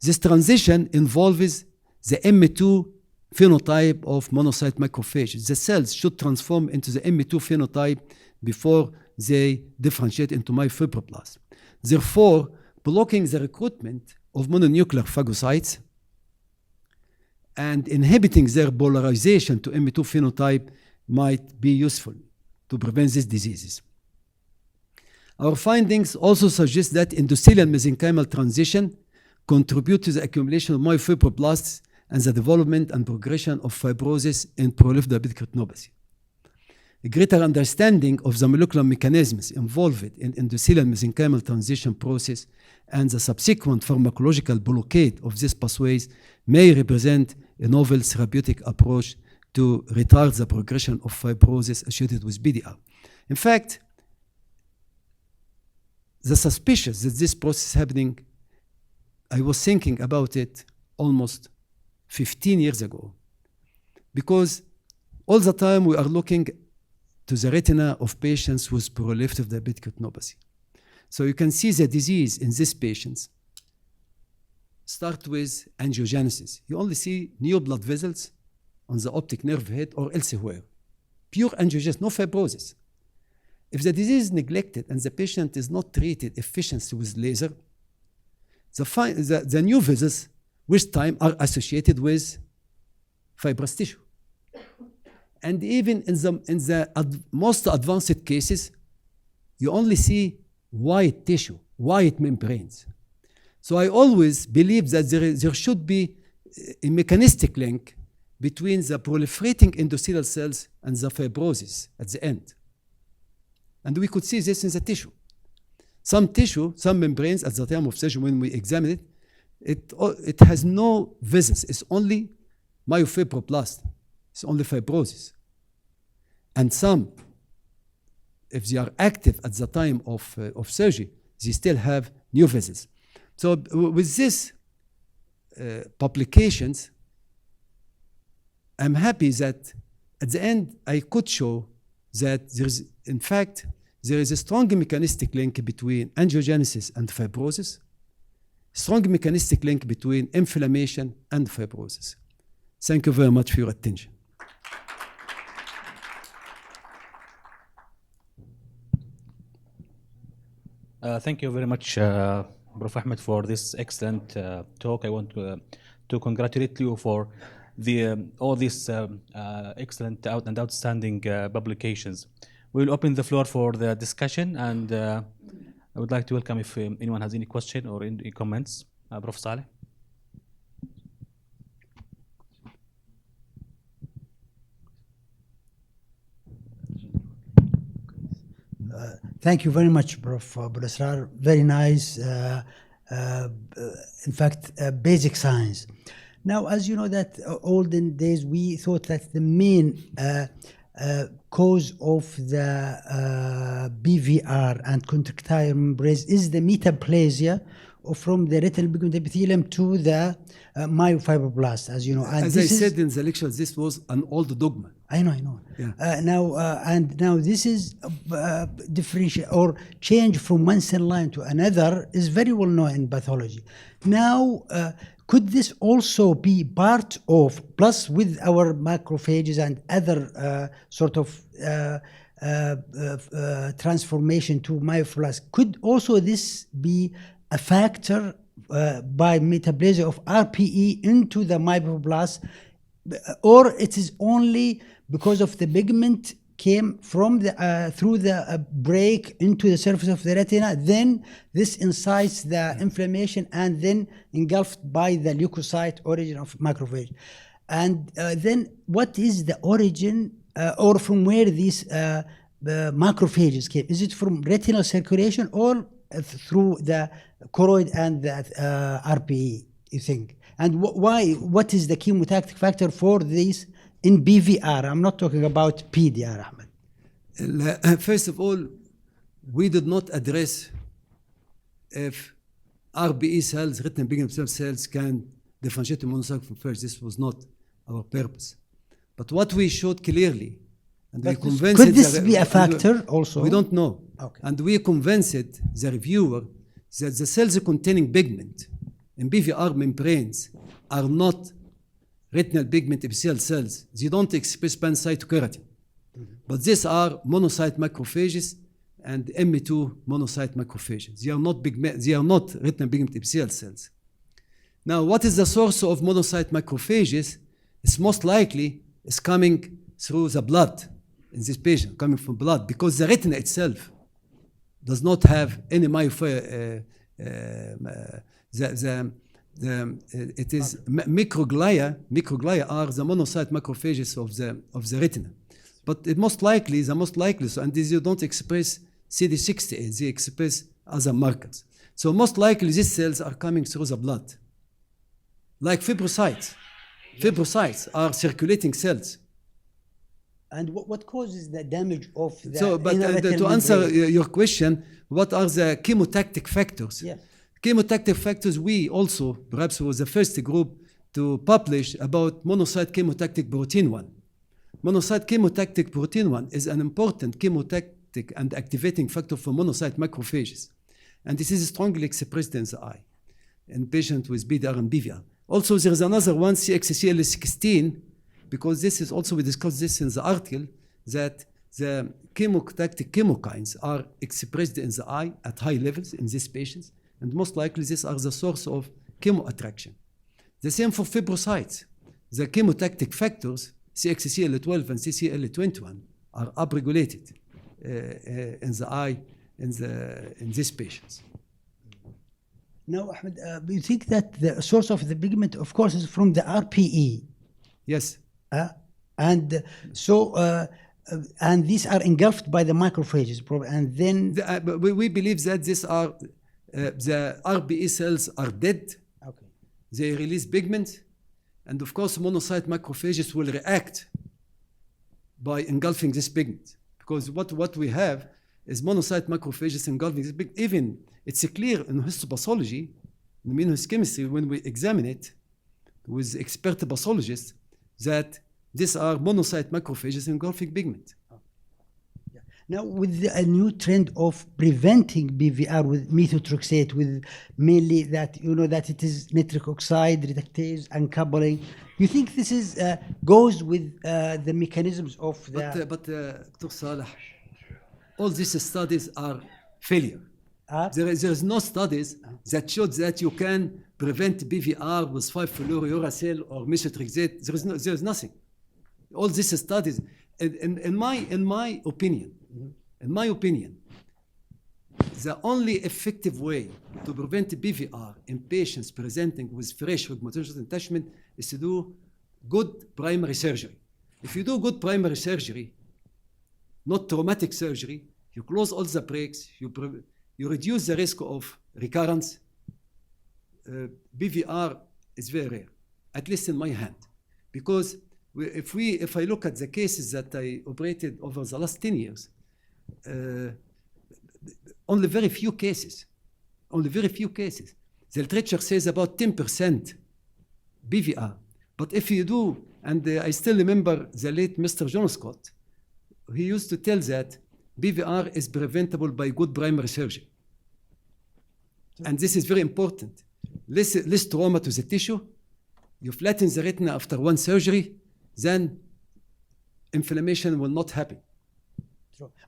This transition involves the M2 phenotype of monocyte macrophages. The cells should transform into the M2 phenotype before they differentiate into myofibroblasts. Therefore, blocking the recruitment of mononuclear phagocytes and inhibiting their polarization to M2 phenotype might be useful to prevent these diseases. Our findings also suggest that endothelial mesenchymal transition contribute to the accumulation of myofibroblasts and the development and progression of fibrosis in proliferative diabetic retinopathy. a greater understanding of the molecular mechanisms involved in endothelial mesenchymal transition process and the subsequent pharmacological blockade of these pathways may represent a novel therapeutic approach to retard the progression of fibrosis associated with PDR. In fact, the suspicion that this process is happening, I was thinking about it almost 15 years ago, because all the time we are looking to the retina of patients with proliferative diabetic retinopathy. So you can see the disease in these patients start with angiogenesis. You only see new blood vessels on the optic nerve head or elsewhere. Pure angiogenesis, no fibrosis. If the disease is neglected and the patient is not treated efficiently with laser, the new vessels with time are associated with fibrous tissue. And even in the most advanced cases, you only see white tissue, white membranes. So I always believe that there should be a mechanistic link between the proliferating endothelial cells and the fibrosis at the end. And we could see this in the tissue. Some tissue, some membranes at the time of surgery when we examine it, it has no vessels. It's only myofibroblast. It's only fibrosis. And some, if they are active at the time of surgery, they still have new vessels. So with these publications, I'm happy that at the end I could show that there is a strong mechanistic link between angiogenesis and fibrosis, strong mechanistic link between inflammation and fibrosis. Thank you very much for your attention. Thank you very much, Prof. Ahmed, for this excellent talk. I want to congratulate you for all these excellent and outstanding publications. We'll open the floor for the discussion, and I would like to welcome if anyone has any question or any comments. Prof. Saleh. Thank you very much, Prof. ElAsrar. Very nice. In fact, basic science. Now, as you know, that olden days we thought that the main cause of the BVR and contractile membranes is the metaplasia from the retinal pigment epithelium to the myofibroblast, as you know. And as I said in the lecture, this was an old dogma. I know. Yeah. Now this is differentiate or change from one cell line to another is very well known in pathology. Now, could this also be part of, plus with our macrophages and other sort of transformation to myofibroblast, could also this be a factor by metaplasia of RPE into the myofibroblast, or it is only because of the pigment came from the through the break into the surface of the retina, then this incites the inflammation and then engulfed by the leukocyte origin of macrophage. And then what is the origin or from where these macrophages came? Is it from retinal circulation or through the choroid and the RPE, you think? And why? What is the chemotactic factor for these in BVR? I'm not talking about PDR, Ahmed. First of all, we did not address if RBE cells, retinal pigment cells, can differentiate the monocyte from first. This was not our purpose. But what we showed clearly, and we convinced... Could this be a factor also? We don't know. Okay. And we convinced the reviewer that the cells containing pigment in BVR membranes are not retinal pigment epithelial cells. They don't express pancytokeratin. But these are monocyte macrophages and M2 monocyte macrophages. They are not retinal pigment epithelial cells. Now, what is the source of monocyte macrophages? It's most likely is coming through the blood in this patient, coming from blood, because the retina itself does not have any myofibroblast. It is microglia. Microglia are the monocyte macrophages of the retina. But the most likely, so, and these you don't express CD68, they express other markers. So most likely these cells are coming through the blood. Like fibrocytes. Fibrocytes are circulating cells. And what causes the damage of the So, but to answer your question, what are the chemotactic factors? Yeah. Chemotactic factors, we also, perhaps was the first group to publish about monocyte chemotactic protein 1. Monocyte chemotactic protein 1 is an important chemotactic and activating factor for monocyte macrophages. And this is strongly expressed in the eye in patients with BDR and BVR. Also, there is another one, CXCL16, because this is also, we discussed this in the article, that the chemotactic chemokines are expressed in the eye at high levels in these patients, and most likely these are the source of chemo attraction. The same for fibrocytes. The chemotactic factors, CXCL12 and CCL21, are upregulated in the eye in these patients. Now, Ahmed, do you think that the source of the pigment, of course, is from the RPE? Yes. And these are engulfed by the macrophages, and then we believe that these are the RBE cells are dead. okay. They release pigment, and of course, monocyte macrophages will react by engulfing this pigment, because what we have is monocyte macrophages engulfing this pigment. Even it's clear in histopathology, in immunohistochemistry, when we examine it with expert pathologists, that these are monocyte macrophages engulfing pigment. Yeah. Now, with a new trend of preventing BVR with methotrexate, with mainly that that it is nitric oxide reductase and coupling, you think this is goes with the mechanisms of the? But Dr. Saleh, all these studies are failure. There is no studies that showed that you can prevent BVR with 5-fluorouracil or methotrexate. There is nothing. All these studies, in my opinion, the only effective way to prevent BVR in patients presenting with fresh rheumatoid attachment is to do good primary surgery. If you do good primary surgery, not traumatic surgery, you close all the breaks, you reduce the risk of recurrence. BVR is very rare, at least in my hand, because if I look at the cases that I operated over the last 10 years, only very few cases. The literature says about 10% BVR. But if you do, and I still remember the late Mr. John Scott, he used to tell that BVR is preventable by good primary surgery. And this is very important. Less trauma to the tissue, you flatten the retina after one surgery, then inflammation will not happen.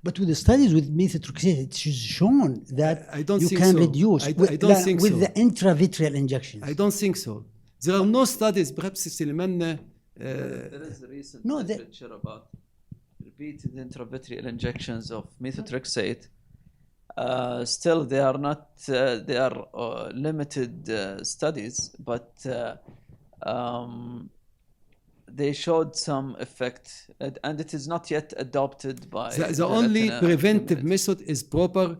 But with the studies with methotrexate, it's shown that you can reduce with the intravitreal injections. I don't think so. There are no studies, perhaps Suleiman. There is a recent literature about repeated intravitreal injections of methotrexate. Still, they are not. They are limited studies, but they showed some effect, and it is not yet adopted by the only preventive method is proper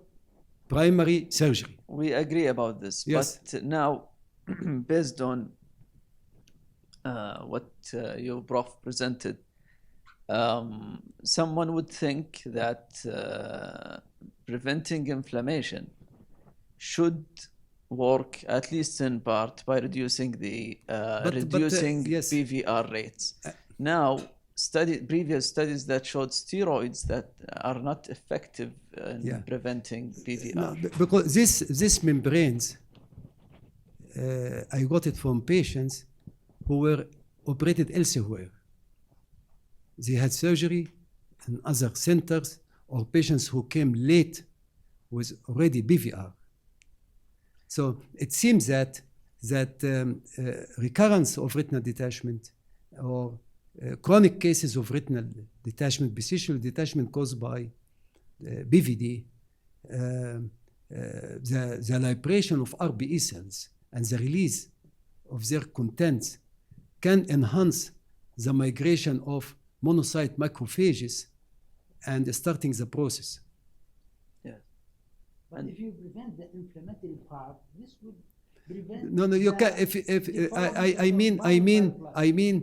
primary surgery. We agree about this, yes. But now, based on what your Prof presented, someone would think that preventing inflammation should work at least in part by reducing the yes. BVR rates. Now, previous studies that showed steroids that are not effective in preventing BVR. No, because this membranes, I got it from patients who were operated elsewhere. They had surgery in other centers, or patients who came late with already BVR. So it seems that recurrence of retinal detachment or chronic cases of retinal detachment, visual detachment caused by BVD, the liberation of RBE cells and the release of their contents can enhance the migration of monocyte macrophages and starting the process. Yes. But if you prevent the inflammatory part, this would prevent. No, you the- can. I mean,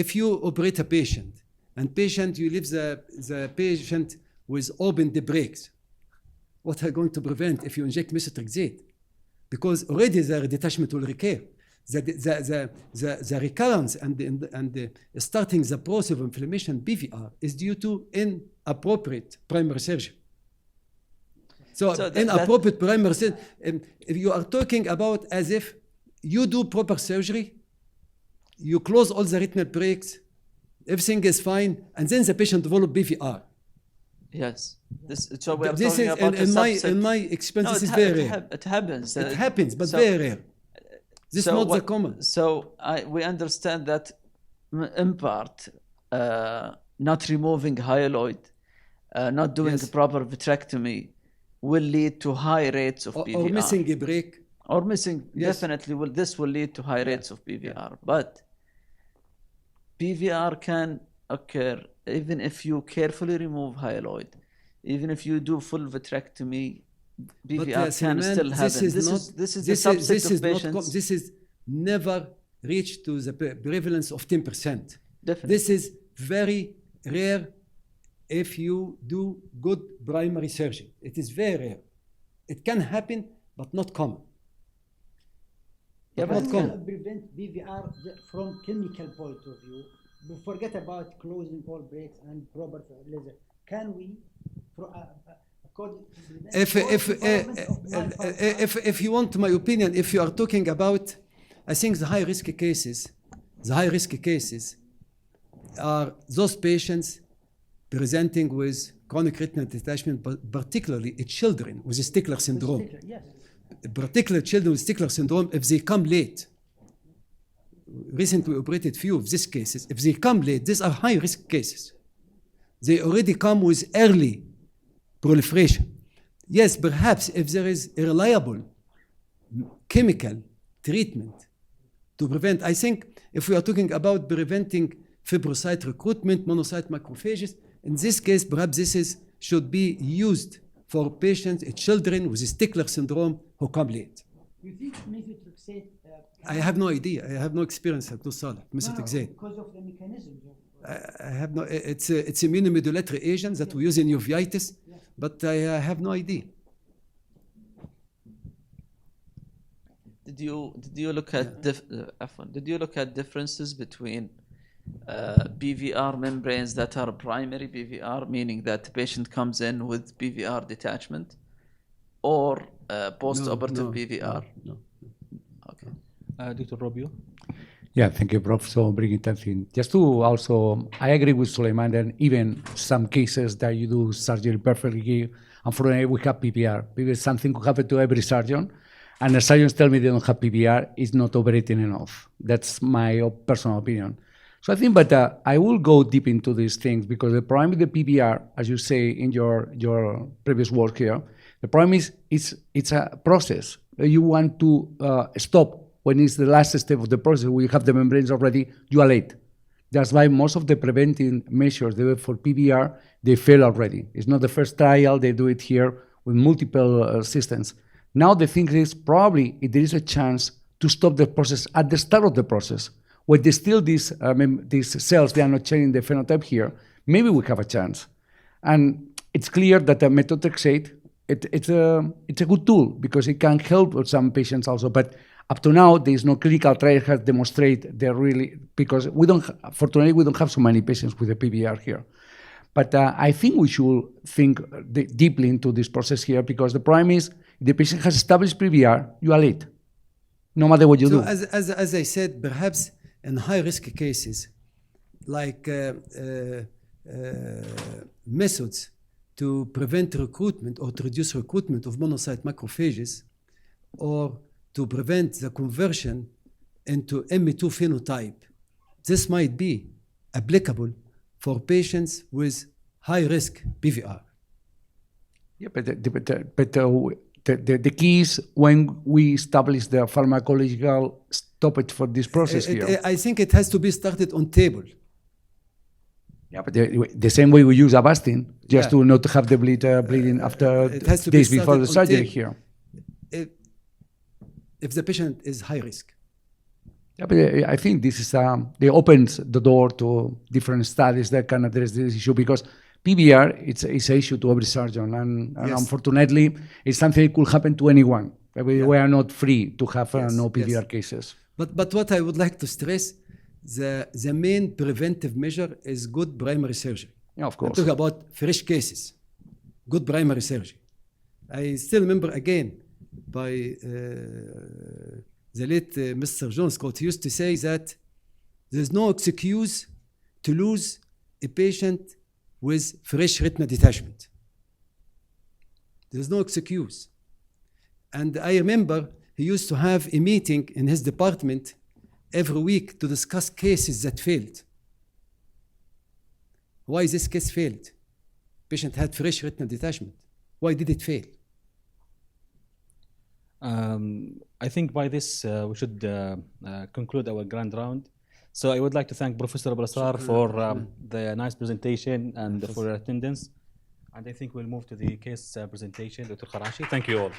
if you operate a patient and you leave the patient with open the brakes, what are you going to prevent if you inject methotrexate? Because already the detachment will recur. The recurrence and starting the process of inflammation PVR is due to inappropriate primary surgery. So inappropriate primary surgery, if you are talking about as if you do proper surgery, you close all the retinal breaks, everything is fine, and then the patient develop PVR. Yes. So we are This talking is about in my experience, this is very rare. It happens. It happens, but very rare. This is not the common. So we understand that in part, not removing hyaloid, not doing Yes. proper vitrectomy will lead to high rates of PVR. Or missing a break. Or missing, Yes. definitely this will lead to high rates of PVR. But PVR can occur even if you carefully remove hyaloid, even if you do full vitrectomy, PVR can still happen. This is the subset of patients. This is never reached to the prevalence of 10%. Definitely. This is very rare if you do good primary surgery. It is very rare. It can happen, but not common. Yeah, How not do common. you prevent PVR from clinical point of view? Forget about closing all breaks and proper laser. Can we, according to If you want my opinion, if you are talking about, I think the high risk cases are those patients presenting with chronic retinal detachment, but particularly children with Stickler syndrome. Yes. Particularly children with Stickler syndrome, if they come late. Recently operated few of these cases. If they come late, these are high risk cases. They already come with early proliferation. Yes, perhaps if there is a reliable chemical treatment to prevent, I think if we are talking about preventing fibrocyte recruitment, monocyte macrophages, in this case, perhaps should be used for patients, children with Stickler syndrome who come late. You think methotrexate? I have no idea. I have no experience at Saleh, methotrexate. Because of the mechanisms of. I have no. It's immunomodulatory agent that we use in uveitis, but I have no idea. Did you look at did you look at differences between BVR membranes that are primary BVR, meaning that the patient comes in with BVR detachment, or post-operative BVR? No. Okay. Dr. Robio? Yeah, thank you, Prof. So bringing that in. Just to also, I agree with Suleiman that even some cases that you do surgery perfectly, unfortunately we have PVR. PVR is something could happen to every surgeon, and the surgeons tell me they don't have PVR, is not operating enough. That's my personal opinion. So I think, but I will go deep into these things because the problem with the PVR, as you say in your previous work here, the problem is it's a process. You want to stop when it's the last step of the process. We have the membranes already, you are late. That's why most of the preventing measures they do for PVR, they fail already. It's not the first trial, they do it here with multiple systems. Now the thing is probably if there is a chance to stop the process at the start of the process, when there's still these cells, they are not changing the phenotype here, maybe we have a chance. And it's clear that the methotrexate, it's a good tool because it can help with some patients also. But up to now, there is no clinical trial that has demonstrated they're really, because fortunately, we don't have so many patients with a PVR here. But I think we should think deeply into this process here because the problem is, if the patient has established PVR, you are late, no matter what you do. As I said, perhaps in high-risk cases, like methods to prevent recruitment or to reduce recruitment of monocyte macrophages, or to prevent the conversion into M2 phenotype, this might be applicable for patients with high-risk PVR. Yeah, but the key is when we establish the pharmacological stoppage for this process here. I think it has to be started on table. Yeah, but the same way we use Avastin, just Yeah. to not have the bleeding after it has to be days before the started surgery until- here. If the patient is high risk. Yeah, but I think this is it opens the door to different studies that can address this issue, because PVR it's an issue to every surgeon, and Yes. unfortunately it's something that could happen to anyone. We are not free to have Yes, no PVR yes. cases. But what I would like to stress, the main preventive measure is good primary surgery. Yeah, of I'm course. talking about fresh cases, good primary surgery. I still remember again by the late Mr. John Scott, he used to say that there's no excuse to lose a patient with fresh retina detachment. There's no excuse. And I remember he used to have a meeting in his department every week to discuss cases that failed. Why this case failed? Patient had fresh retinal detachment. Why did it fail? I think by this we should conclude our grand round. So I would like to thank Professor ElAsrar for the nice presentation and for your attendance. And I think we'll move to the case presentation, Dr. Kharashi. Thank you all.